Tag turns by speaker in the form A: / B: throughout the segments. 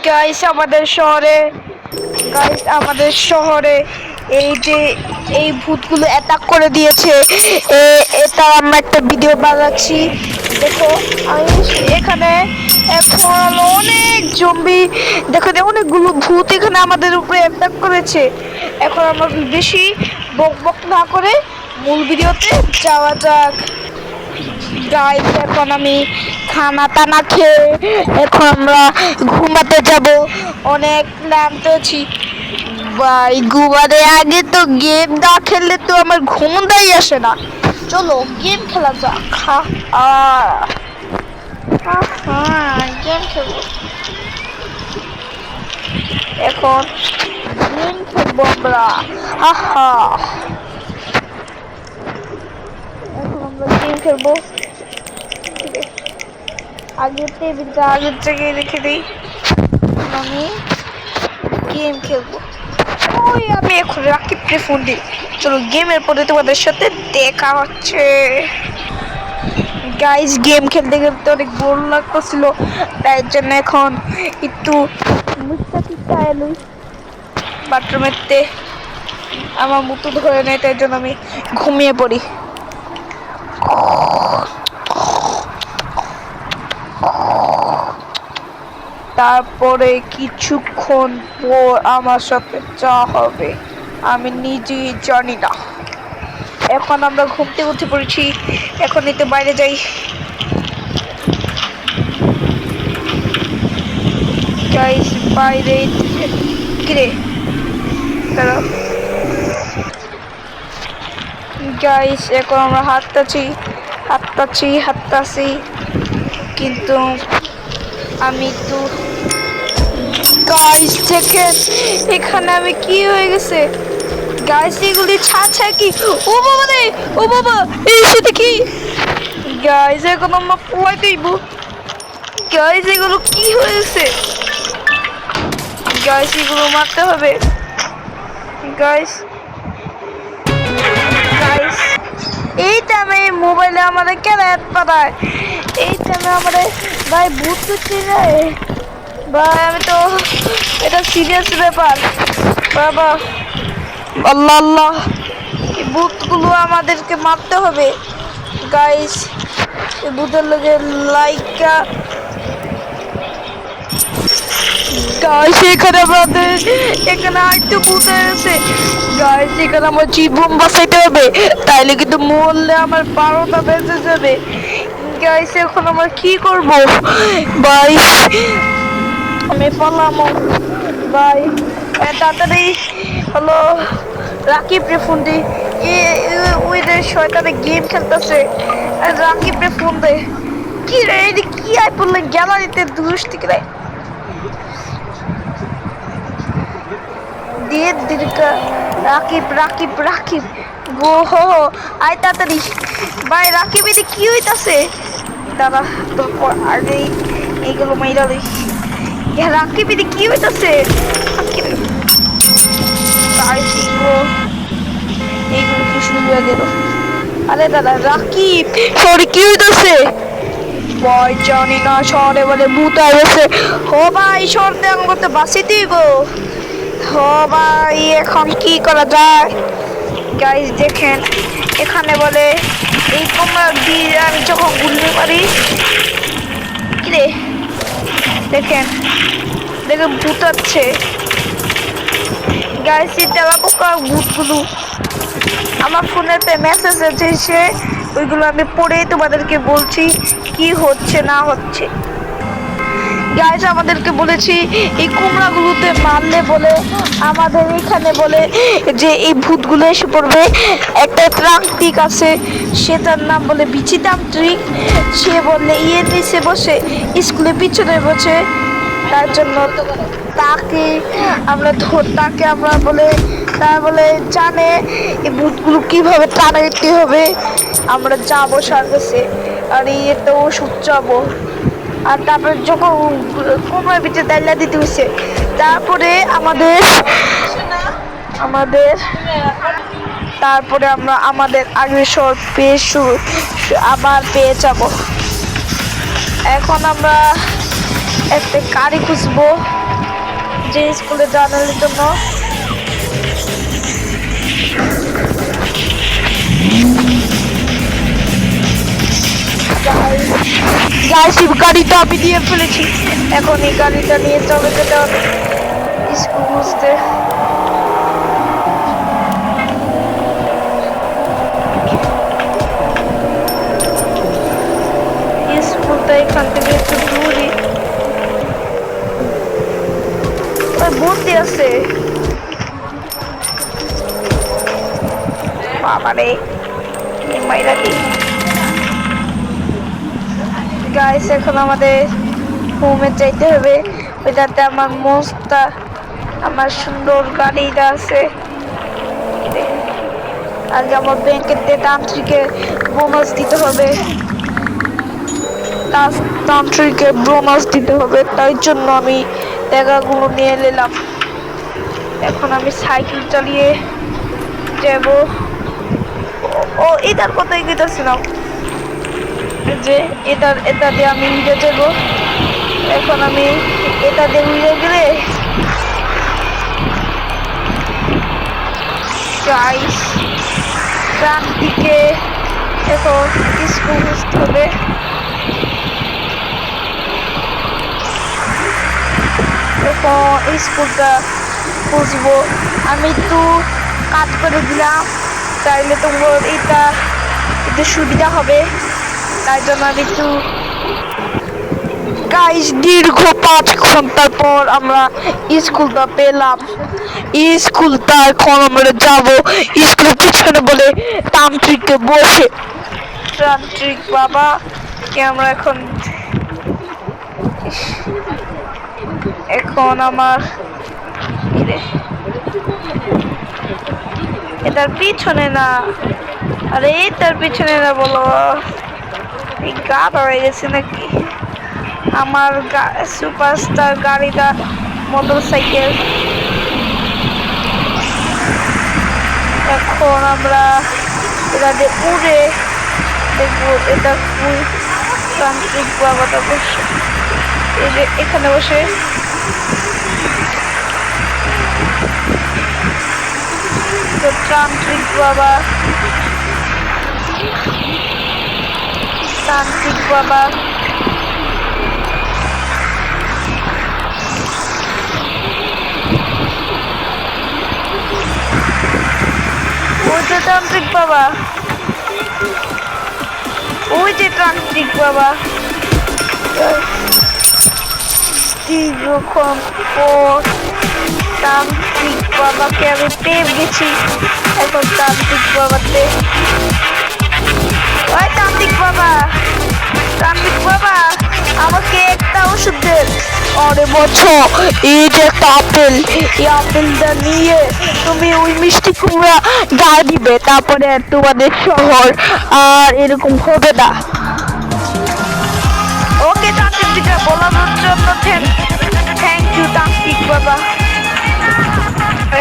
A: Guys আমাদের শহরে এই যে এই ভূতগুলো অ্যাটাক করে দিয়েছে। এটা আমরা একটা ভিডিও বানাচ্ছি, দেখো। আমি এখানে এখন অনেক জম্বি, দেখো অনেকগুলো ভূত এখানে আমাদের উপরে অ্যাটাক করেছে। এখন আমরা বেশি বক বক না করে মূল ভিডিওতে যাওয়া যাক। গাইস এখন আমি খানা টানা খেয়ে এখন আমরা ঘুমাতে যাব। অনেক ক্লান্ত আছি ভাই, ঘুমানোর আগে তো গেম না খেললে তো আমার ঘুমটাই আসে না। চলো গেম খেলা যাক। গেম খেলবো এখন, গেম খেলবো আমরা। এখন আমরা গেম খেলবো। আগের জায়গায় রেখে দিই, আমি গেম খেলবো। ওই আমি এখন রাকিবকে ফোন দিই। চলো গেমের পরে তোমাদের সাথে দেখা হচ্ছে। গাইস গেম খেলতে খেলতে অনেক বোর লাগতেছিল, তাই জন্য এখন একটু এলুই বাথরুমেতে আমার মুতো ধরে নেয়, তাই জন্য আমি ঘুমিয়ে পড়ি। তারপরে কিছুক্ষণ পর আমার সাথে যা হবে আমি নিজেই জানি না। এখন আমরা ঘুমতে উঠে পড়েছি, এখন একটু বাইরে যাই। গাইস বাইরে কিরে দাঁড়াও। গাইস এখন আমরা হাঁটতাছি, কিন্তু আমি তো গাইস দেখেন এখানে আমি কি হয়ে গেছে। গাইস এগুলি ছাড় কি, ও বাবা রে, ও বাবা এই সাথে কি। গাইস এখন আমরা পড়ে দেব। গাইস এগুলো কি হয়েছে, গাইস এগুলো মারতে হবে। গাইস এই টাইমে মোবাইলে আমাদের কেন অ্যাড পাঠায়, এই টাইমে আমাদের ভাই ভূত করতে যায় ভাই। আমি তো এটা সিরিয়াস ব্যাপার বাবা। আল্লাহ আল্লাহ, এই ভূতগুলো আমাদেরকে মারতে হবে। গাইস এই ভূতের লোকের লাইকা গাইস এখানে আরেকটু ভূত আছে। গাইস এখানে আমার জীবন বাঁচাইতে হবে, তাইলে কিন্তু মরলে আমার 12টা বেজে যাবে। গাইস এখন আমরা কি করব ভাই, আমি পালাম ভাই। তাড়াতাড়ি হলো রাকিব রে ফোন দি, ওই রে শয়তানে গেম খেলতেছে। রাকিব রে ফোন দে। কি রে কি আই পড়লে গ্যালারিতে দুষ্টি করে দিয়ে দিরকা। রাকিব গো হো আয় তাড়াতাড়ি ভাই। রাকিব এদিকে কি হইতাছে, দাদা তোর আগে এইগুলো মাইরা লই। রাকিব এদিকে কি হইতাছে, এইগুলো কি শুরু হয়ে গেল। আরে দাদা রাকিব সরি কি হইতাছে ভয় জানি না, শহরে বলে ভূত আইছে। ও ভাই শহরে আমাকে তো বাঁচিয়ে গো। ও ভাই এখন কি করা যায়। গাইস দেখেন এখানে বলে এই তোমরা দিয়ে আমি যখন গুলি মারি কিরে, দেখেন ভূত আছে। গাইস তেলা পোকা ভূতগুলো আমার ফোনেতে মেসেজ এসেছে, ওইগুলো আমি পড়েই তোমাদেরকে বলছি কি হচ্ছে না হচ্ছে। গাইস আমাদেরকে বলেছি এই কুমড়াগুলোতে মারলে বলে আমাদের এখানে বলে যে এই ভূতগুলো এসে পড়বে। একটা তান্ত্রিক আছে, সেটার নাম বলে বিচিতান্ত্রিক। সে বললে নিচে বসে স্কুলের পিছনে বসে, তার জন্য তাকে আমরা বলে তার বলে জানে এই ভূতগুলো কিভাবে টানাইতে হবে। আমরা যাবো সার্কাসে আর তো ওষুধ যাবো। আর তারপরে যখন কোমরের ভিতরে দাইলা দিতে হয়েছে, তারপরে আমরা আমাদের আগের শহর আবার পেয়ে যাব। এখন আমরা একটা গাড়ি খুঁজবো, যে স্কুলে জানার জন্য। গাইস গাড়িটা আমি দিয়ে ফেলেছি, এখন এই গাড়িটা নিয়ে চলে যেতে হবে স্কুল বুঝতে। স্কুলটা এখান থেকে একটু দূরই, বন্দি আছে বাবারে মাইরা কি। গাইস এখন আমাদের হোমে যাইতে হবে, ওইটাতে আমার মস্তা আমার সুন্দর গাড়িটা আছে। আগে আমার ব্যাংকের তান্ত্রিকে বোনাস দিতে হবে, তান্ত্রিকে বোনাস দিতে হবে, তাই জন্য আমি টাকাগুলো নিয়ে নিলাম। এখন আমি সাইকেল চালিয়ে যাব। ও এটার কথাই কইতাছিলাম যে এটা দিয়ে আমি উড়ে যাব। এখন আমি এটা দিয়ে উড়ে গেলে গাইস ক্রান্তিকে এখন স্কুল বুঝতে হবে। এখন স্কুলটা বুঝবো, আমি একটু কাজ করে দিলাম, তাইলে তোমার এটা একটু সুবিধা হবে, তাই জন্য আমি একটু। গাইস দীর্ঘ 5 ঘন্টার পর আমরা স্কুলটা পেলাম। স্কুলটা এখন আমরা যাব, স্কুলের পিছনে বলে তান্ত্রিককে বসে। তান্ত্রিক বাবা কে আমরা এখন আমার এটার পিছনে না, আরে এটার পিছনে না বলো, এই গা হয়ে গেছে নাকি আমার সুপারস্টার গাড়িটা মোটরসাইকেল। এখন আমরা এটাতে উড়ে দেখবো এটা তান্ত্রিক বাবাটা বসে এখানে বসে। তান্ত্রিক বাবা ওই যে তান্ত্রিক বাবা, ওই যে তান্ত্রিক বাবা। দীর্ঘক্ষণ পর তান্ত্রিক বাবাকে আমি পেয়ে গেছি। এখন তান্ত্রিক বাবাতে, ওই তান্ত্রিক বাবা আমাকে একটা ওষুধ দেন। আরে বছর এই যে একটা আপেল, এই আপেলটা নিয়ে তুমি ওই মিষ্টি কুমড়া গায়ে দিবে, তারপরে তোমাদের শহর আর এরকম হবে না। ওকে তান্ত্রিক দিকে বলানোর জন্য থ্যাংক ইউ তান্ত্রিক বাবা।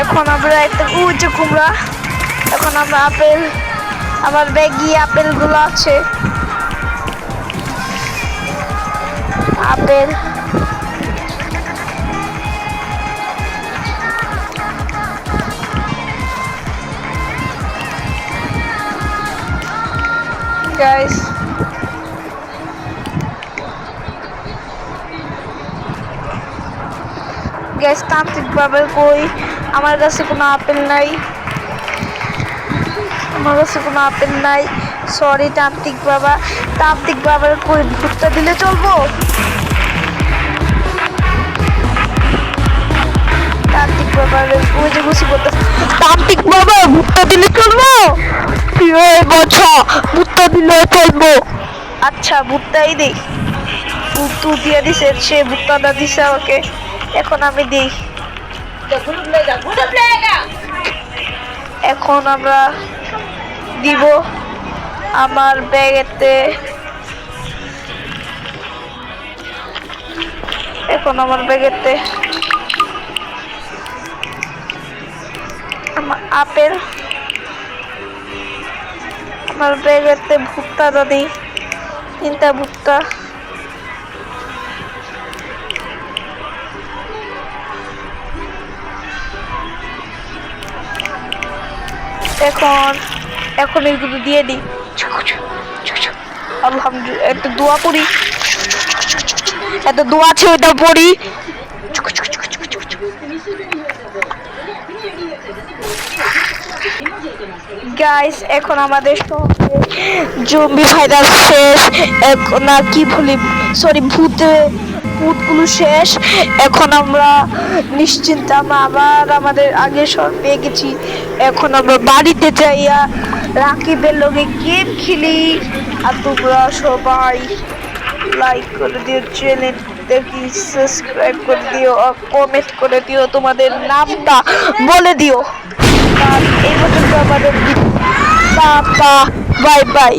A: এখন আমরা একটা উঁচু কুমড়া, এখন আমরা আপেল, আমার ব্যাগে আপেলগুলো আছে, আপেল গাইস। তান্ত্রিক বাবার কই, আমার কাছে কোনো আপেল নাই, সরি তান্ত্রিক বাবার কই ভুট্টা দিলে চলবো? তান্ত্রিক বাবার ওই যে গুছি করতে, তান্ত্রিক বাবা ভুট্টা দিলে চলবো? ভুট্টা দিলে চলবো। আচ্ছা ভুট্টাই দিই, ভুট্টু দিয়ে দিছে, সে ভুট্টাটা দিছে আমাকে, এখন আমি দিই। এখন আমরা দিব আমার ব্যাগেতে, এখন আমার ব্যাগেতে আমার আপেল, আমার ব্যাগেতে ভুট্টাটা দিই, 3টা ভুট্টা। এখন এখন এগুলো দিয়ে দিই। আলহামদুলিল্লাহ, একটা দোয়া পড়ি, একটা দোয়া আছে ওটা পড়ি। গাইস এখন আমাদের শহরে জম্বি ভাইরাস শেষ, এখন না কি বলি, সরি, ভূতগুলো শেষ। এখন আমরা নিশ্চিন্ত, আমরা আবার আমাদের আগের শহর পেয়ে গেছি। এখন আমরা বাড়িতে যাইয়া রাকিবের লগে গেম খেলি। আর তোমরা সবাই লাইক করে দিও, চ্যানেলটাকে সাবস্ক্রাইব করে দিও, আর কমেন্ট করে দিও, তোমাদের নামটা বলে দিও। আর এই পর্যন্ত আমাদের টাটা, বাই বাই।